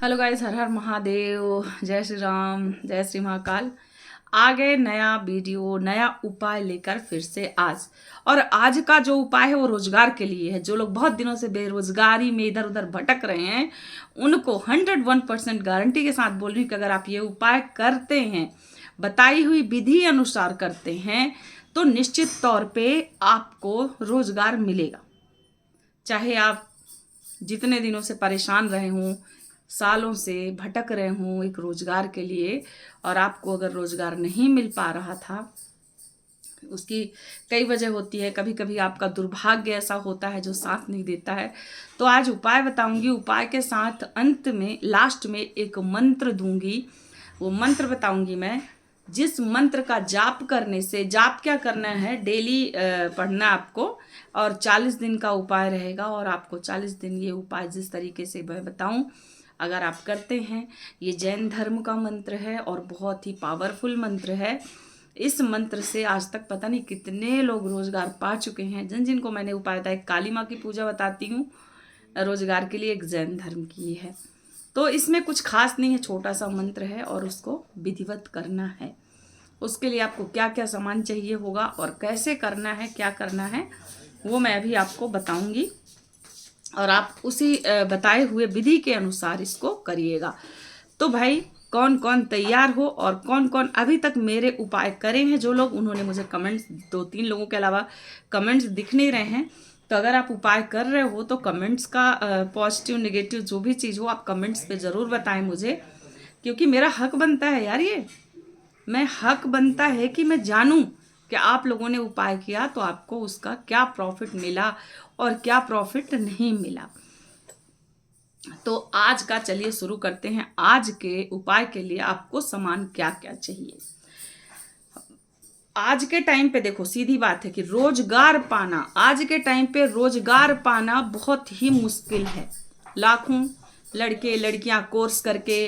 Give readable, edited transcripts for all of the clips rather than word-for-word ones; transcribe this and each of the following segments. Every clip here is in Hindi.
हेलो गाइस, हर हर महादेव, जय श्री राम, जय श्री महाकाल। आ गए नया वीडियो, नया उपाय लेकर फिर से आज। और आज का जो उपाय है वो रोजगार के लिए है। जो लोग बहुत दिनों से बेरोजगारी में इधर उधर भटक रहे हैं उनको 101% गारंटी के साथ बोल रही हूँ कि अगर आप ये उपाय करते हैं, बताई हुई विधि अनुसार करते हैं, तो निश्चित तौर पे आपको रोजगार मिलेगा। चाहे आप जितने दिनों से परेशान रहे हों, सालों से भटक रहे हों एक रोजगार के लिए, और आपको अगर रोजगार नहीं मिल पा रहा था, उसकी कई वजह होती है। कभी कभी आपका दुर्भाग्य ऐसा होता है जो साथ नहीं देता है। तो आज उपाय बताऊंगी, उपाय के साथ अंत में लास्ट में एक मंत्र दूंगी। वो मंत्र बताऊंगी मैं, जिस मंत्र का जाप करने से, जाप क्या करना है, डेली पढ़ना आपको, और 40 दिन का उपाय रहेगा। और आपको 40 दिन ये उपाय जिस तरीके से मैं बताऊं, अगर आप करते हैं, ये जैन धर्म का मंत्र है और बहुत ही पावरफुल मंत्र है। इस मंत्र से आज तक पता नहीं कितने लोग रोजगार पा चुके हैं। जिन जिनको मैंने उपाय बताया, काली माँ की पूजा बताती हूँ रोजगार के लिए, एक जैन धर्म की है। तो इसमें कुछ खास नहीं है, छोटा सा मंत्र है और उसको विधिवत करना है। उसके लिए आपको क्या क्या सामान चाहिए होगा और कैसे करना है, क्या करना है, वो मैं अभी आपको बताऊंगी। और आप उसी बताए हुए विधि के अनुसार इसको करिएगा। तो भाई, कौन कौन तैयार हो और कौन कौन अभी तक मेरे उपाय करे हैं जो लोग, उन्होंने मुझे कमेंट्स, 2-3 लोगों के अलावा कमेंट्स दिख नहीं रहे हैं। तो अगर आप उपाय कर रहे हो तो कमेंट्स का पॉजिटिव नेगेटिव जो भी चीज़ हो आप कमेंट्स पे ज़रूर बताएं मुझे, क्योंकि मेरा हक बनता है यार। ये मैं हक बनता है कि मैं जानूं कि आप लोगों ने उपाय किया तो आपको उसका क्या प्रॉफिट मिला और क्या प्रॉफिट नहीं मिला। तो आज का चलिए शुरू करते हैं। आज के उपाय के लिए आपको सामान क्या क्या चाहिए। आज के टाइम पे देखो, सीधी बात है कि रोजगार पाना, आज के टाइम पे रोजगार पाना बहुत ही मुश्किल है। लाखों लड़के लड़कियां कोर्स करके,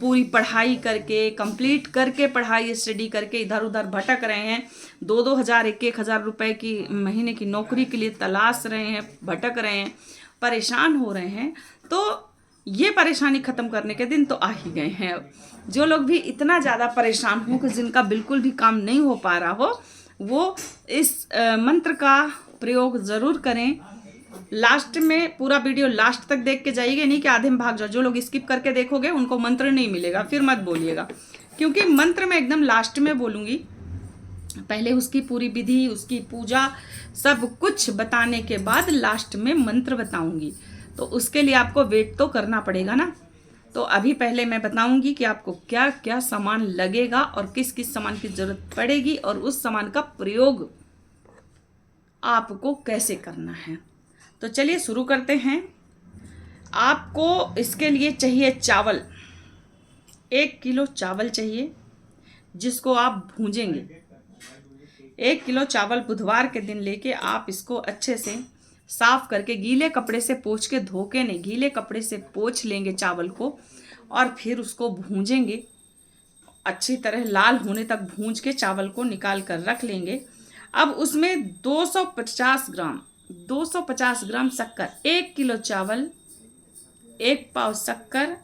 पूरी पढ़ाई करके, कंप्लीट करके, पढ़ाई स्टडी करके इधर उधर भटक रहे हैं। 2-2 हज़ार, 1-1 हज़ार रुपए की महीने की नौकरी के लिए तलाश रहे हैं, भटक रहे हैं, परेशान हो रहे हैं। तो ये परेशानी खत्म करने के दिन तो आ ही गए हैं। जो लोग भी इतना ज़्यादा परेशान हो कि जिनका बिल्कुल भी काम नहीं हो पा रहा हो, वो इस मंत्र का प्रयोग ज़रूर करें। लास्ट में पूरा वीडियो लास्ट तक देख के जाइए, नहीं कि आधे में भाग जाओ। जो लोग स्किप करके देखोगे उनको मंत्र नहीं मिलेगा, फिर मत बोलिएगा, क्योंकि मंत्र मैं एकदम लास्ट में बोलूँगी। पहले उसकी पूरी विधि, उसकी पूजा, सब कुछ बताने के बाद लास्ट में मंत्र बताऊंगी। तो उसके लिए आपको वेट तो करना पड़ेगा ना। तो अभी पहले मैं बताऊंगी कि आपको क्या क्या सामान लगेगा और किस किस सामान की जरूरत पड़ेगी और उस सामान का प्रयोग आपको कैसे करना है। तो चलिए शुरू करते हैं। आपको इसके लिए चाहिए चावल, 1 किलो चावल चाहिए, जिसको आप भूंजेंगे। 1 किलो चावल बुधवार के दिन लेके आप इसको अच्छे से साफ करके, गीले कपड़े से पोंछ के, धो के नहीं, गीले कपड़े से पोंछ लेंगे चावल को, और फिर उसको भूंजेंगे अच्छी तरह, लाल होने तक भूंज के चावल को निकाल कर रख लेंगे। अब उसमें 250 ग्राम शक्कर, 1 किलो चावल, 1 पाव शक्कर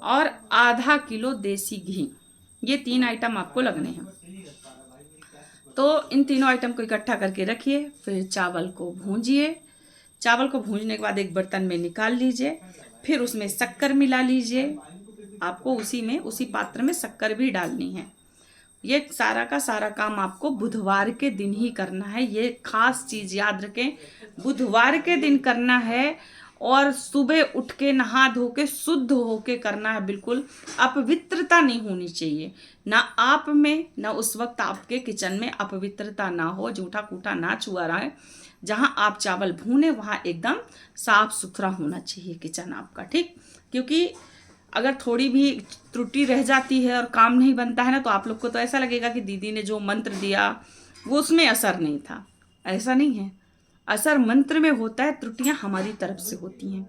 और आधा किलो देसी घी, ये 3 आइटम आपको लगने हैं। तो इन तीनों आइटम को इकट्ठा करके रखिए। फिर चावल को भूंजिए। चावल को भूंजने के बाद एक बर्तन में निकाल लीजिए। फिर उसमें शक्कर मिला लीजिए। आपको उसी पात्र में शक्कर भी डालनी है। ये सारा का सारा काम आपको बुधवार के दिन ही करना है। ये खास चीज याद रखें, बुधवार के दिन करना है और सुबह उठ के नहा धो के शुद्ध होके करना है। बिल्कुल अपवित्रता नहीं होनी चाहिए, ना आप में ना उस वक्त आपके किचन में अपवित्रता ना हो, जूठा कूठा ना छुआ रहा है। जहाँ आप चावल भूने वहाँ एकदम साफ सुथरा होना चाहिए किचन आपका, ठीक। क्योंकि अगर थोड़ी भी त्रुटि रह जाती है और काम नहीं बनता है ना, तो आप लोग को तो ऐसा लगेगा कि दीदी ने जो मंत्र दिया वो उसमें असर नहीं था। ऐसा नहीं है, असर मंत्र में होता है, त्रुटियां हमारी तरफ से होती हैं।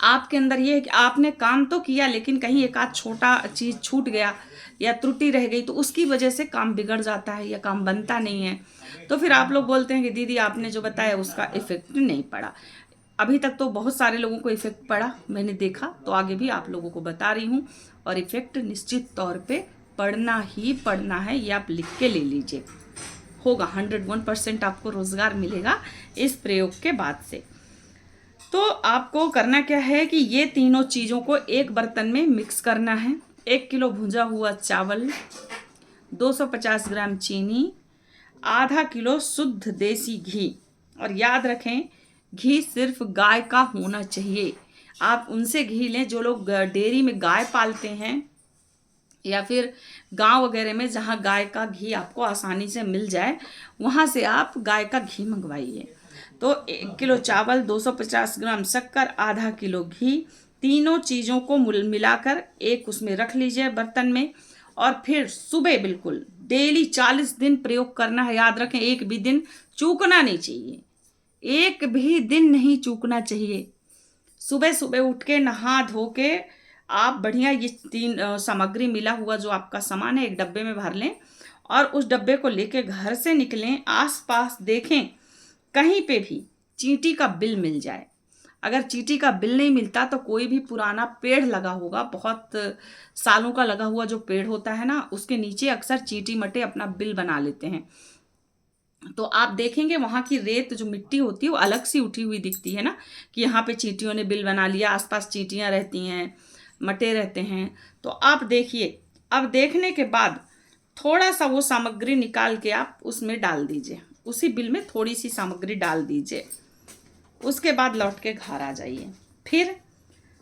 आपके अंदर ये है कि आपने काम तो किया लेकिन कहीं एक आध छोटा चीज छूट गया या त्रुटि रह गई, तो उसकी वजह से काम बिगड़ जाता है या काम बनता नहीं है। तो फिर आप लोग बोलते हैं कि दीदी आपने जो बताया उसका इफेक्ट नहीं पड़ा। अभी तक तो बहुत सारे लोगों को इफेक्ट पड़ा, मैंने देखा, तो आगे भी आप लोगों को बता रही हूँ। और इफेक्ट निश्चित तौर पे पढ़ना ही पढ़ना है, ये आप लिख के ले लीजिए। होगा 101% आपको रोजगार मिलेगा इस प्रयोग के बाद से। तो आपको करना क्या है कि ये तीनों चीज़ों को एक बर्तन में मिक्स करना है। 1 किलो भुंजा हुआ चावल, 250 ग्राम चीनी, आधा किलो शुद्ध देसी घी। और याद रखें, घी सिर्फ गाय का होना चाहिए। आप उनसे घी लें जो लोग डेयरी में गाय पालते हैं, या फिर गांव वगैरह में जहां गाय का घी आपको आसानी से मिल जाए, वहां से आप गाय का घी मंगवाइए। तो 1 किलो चावल, 250 ग्राम शक्कर, आधा किलो घी, तीनों चीज़ों को मिलाकर एक उसमें रख लीजिए बर्तन में। और फिर सुबह बिल्कुल डेली 40 दिन प्रयोग करना है। याद रखें, एक भी दिन चूकना नहीं चाहिए, एक भी दिन नहीं चूकना चाहिए। सुबह सुबह उठ के नहा धो के आप बढ़िया ये 3 सामग्री मिला हुआ जो आपका सामान है एक डब्बे में भर लें, और उस डब्बे को लेके घर से निकलें। आसपास देखें कहीं पे भी चींटी का बिल मिल जाए। अगर चींटी का बिल नहीं मिलता तो कोई भी पुराना पेड़ लगा होगा, बहुत सालों का लगा हुआ जो पेड़ होता है ना, उसके नीचे अक्सर चींटी मटे अपना बिल बना लेते हैं। तो आप देखेंगे वहाँ की रेत जो मिट्टी होती है वो अलग सी उठी हुई दिखती है ना, कि यहाँ पे चींटियों ने बिल बना लिया, आसपास चींटियाँ रहती हैं, मटे रहते हैं। तो आप देखिए, अब देखने के बाद थोड़ा सा वो सामग्री निकाल के आप उसमें डाल दीजिए, उसी बिल में थोड़ी सी सामग्री डाल दीजिए। उसके बाद लौट के घर आ जाइए। फिर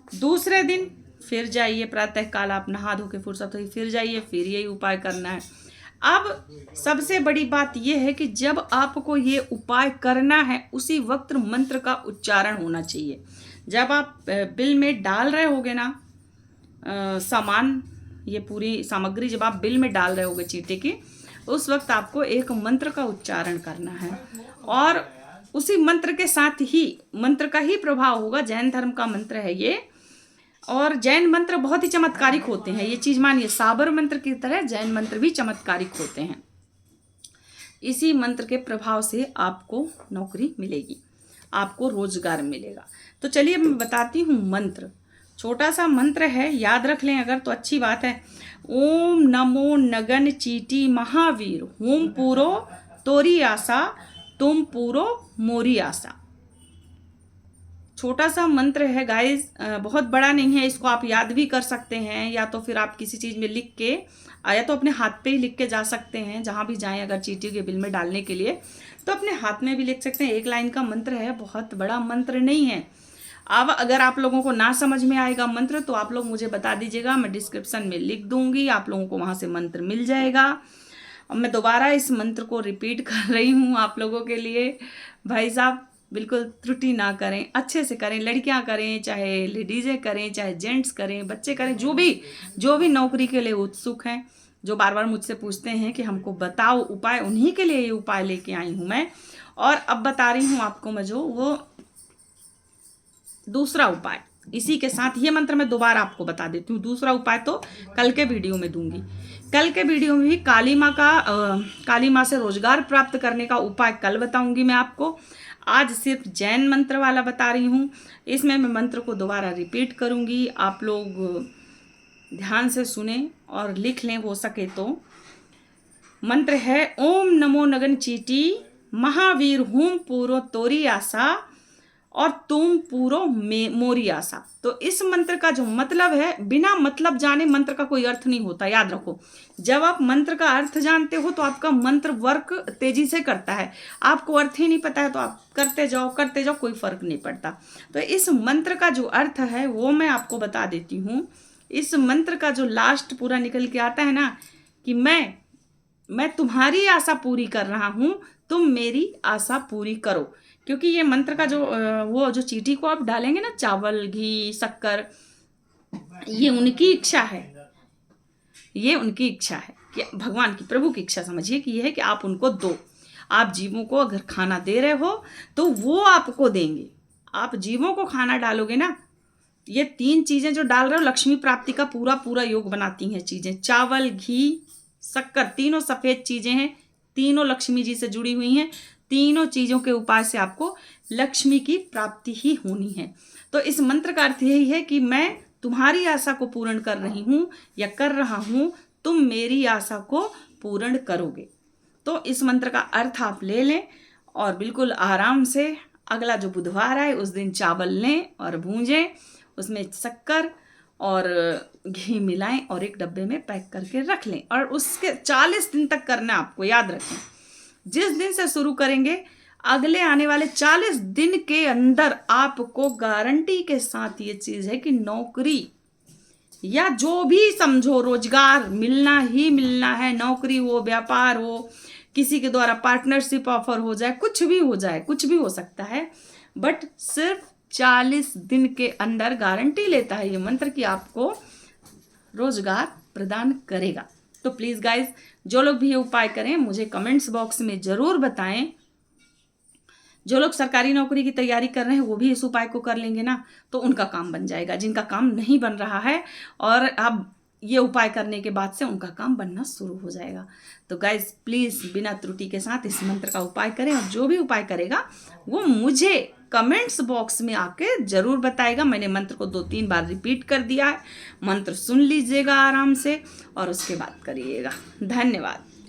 दूसरे दिन फिर जाइए, प्रातःकाल आप नहा धो के फुर्सत हुई फिर जाइए, फिर यही उपाय करना है। अब सबसे बड़ी बात यह है कि जब आपको ये उपाय करना है उसी वक्त मंत्र का उच्चारण होना चाहिए। जब आप बिल में डाल रहे होगे ना सामान, ये पूरी सामग्री जब आप बिल में डाल रहे होगे चींटी की, उस वक्त आपको एक मंत्र का उच्चारण करना है, और उसी मंत्र के साथ ही मंत्र का ही प्रभाव होगा। जैन धर्म का मंत्र है ये, और जैन मंत्र बहुत ही चमत्कारिक होते हैं, ये चीज मानिए। साबर मंत्र की तरह जैन मंत्र भी चमत्कारिक होते हैं। इसी मंत्र के प्रभाव से आपको नौकरी मिलेगी, आपको रोजगार मिलेगा। तो चलिए मैं बताती हूँ मंत्र। छोटा सा मंत्र है, याद रख लें अगर तो अच्छी बात है। ओम नमो नगन चीटी महावीर, होम पूरो तोरी आशा, तुम पूरो मोरी आशा। छोटा सा मंत्र है गाइस, बहुत बड़ा नहीं है। इसको आप याद भी कर सकते हैं, या तो फिर आप किसी चीज़ में लिख के, या तो अपने हाथ पे ही लिख के जा सकते हैं जहाँ भी जाएं। अगर चींटी के बिल में डालने के लिए तो अपने हाथ में भी लिख सकते हैं। 1 लाइन का मंत्र है, बहुत बड़ा मंत्र नहीं है। अब अगर आप लोगों को ना समझ में आएगा मंत्र तो आप लोग मुझे बता दीजिएगा, मैं डिस्क्रिप्शन में लिख दूंगी, आप लोगों को वहाँ से मंत्र मिल जाएगा। और मैं दोबारा इस मंत्र को रिपीट कर रही हूँ आप लोगों के लिए। भाई साहब बिल्कुल त्रुटि ना करें, अच्छे से करें। लड़कियां करें, चाहे लेडीज़ें करें, चाहे जेंट्स करें, बच्चे करें, जो भी नौकरी के लिए उत्सुक हैं, जो बार बार मुझसे पूछते हैं कि हमको बताओ उपाय, उन्हीं के लिए ये उपाय लेके आई हूँ मैं। और अब बता रही हूँ आपको मैं जो वो दूसरा उपाय। इसी के साथ ये मंत्र मैं दोबारा आपको बता देती हूँ। दूसरा उपाय तो कल के वीडियो में दूंगी। कल के वीडियो में भी काली माँ से रोजगार प्राप्त करने का उपाय कल बताऊंगी मैं आपको। आज सिर्फ जैन मंत्र वाला बता रही हूँ। इसमें मैं मंत्र को दोबारा रिपीट करूंगी, आप लोग ध्यान से सुने और लिख लें हो सके तो। मंत्र है ओम नमो नगन चीटी महावीर हूम पूरो तोरी आशा, और तुम पूरो मोरी आशा। तो इस मंत्र का जो मतलब है, बिना मतलब जाने मंत्र का कोई अर्थ नहीं होता, याद रखो। जब आप मंत्र का अर्थ जानते हो तो आपका मंत्र वर्क तेजी से करता है। आपको अर्थ ही नहीं पता है तो आप करते जाओ, कोई फर्क नहीं पड़ता। तो इस मंत्र का जो अर्थ है वो मैं आपको बता देती हूँ। इस मंत्र का जो लास्ट पूरा निकल के आता है ना, कि मैं तुम्हारी आशा पूरी कर रहा हूँ, तुम मेरी आशा पूरी करो। क्योंकि ये मंत्र का वो जो चींटी को आप डालेंगे ना, चावल, घी, शक्कर, ये उनकी इच्छा है। ये उनकी इच्छा है कि भगवान की, प्रभु की इच्छा समझिए कि ये है कि आप उनको दो। आप जीवों को अगर खाना दे रहे हो तो वो आपको देंगे। आप जीवों को खाना डालोगे ना, ये 3 चीजें जो डाल रहे हो लक्ष्मी प्राप्ति का पूरा पूरा योग बनाती हैं चीजें। चावल, घी, शक्कर, तीनों सफेद चीजें हैं, तीनों लक्ष्मी जी से जुड़ी हुई हैं। तीनों चीज़ों के उपाय से आपको लक्ष्मी की प्राप्ति ही होनी है। तो इस मंत्र का अर्थ यही है कि मैं तुम्हारी आशा को पूर्ण कर रही हूँ या कर रहा हूँ, तुम मेरी आशा को पूर्ण करोगे। तो इस मंत्र का अर्थ आप ले लें और बिल्कुल आराम से अगला जो बुधवार आए उस दिन चावल लें और भूंजें, उसमें शक्कर और घी मिलाएं और एक डब्बे में पैक करके रख लें। और उसके 40 दिन तक करना, आपको याद रखें। जिस दिन से शुरू करेंगे अगले आने वाले 40 दिन के अंदर आपको गारंटी के साथ ये चीज़ है कि नौकरी या जो भी समझो रोजगार मिलना ही मिलना है। नौकरी हो, व्यापार हो, किसी के द्वारा पार्टनरशिप ऑफर हो जाए, कुछ भी हो जाए, कुछ भी हो सकता है, बट सिर्फ 40 दिन के अंदर गारंटी लेता है ये मंत्र कि आपको रोजगार प्रदान करेगा। तो प्लीज गाइज, जो लोग भी ये उपाय करें मुझे कमेंट्स बॉक्स में जरूर बताएं। जो लोग सरकारी नौकरी की तैयारी कर रहे हैं वो भी इस उपाय को कर लेंगे ना, तो उनका काम बन जाएगा। जिनका काम नहीं बन रहा है और अब ये उपाय करने के बाद से उनका काम बनना शुरू हो जाएगा। तो गाइज प्लीज बिना त्रुटि के साथ इस मंत्र का उपाय करें और जो भी उपाय करेगा वो मुझे कमेंट्स बॉक्स में आके जरूर बताएगा। मैंने मंत्र को 2-3 बार रिपीट कर दिया है। मंत्र सुन लीजिएगा आराम से और उसके बाद करिएगा। धन्यवाद।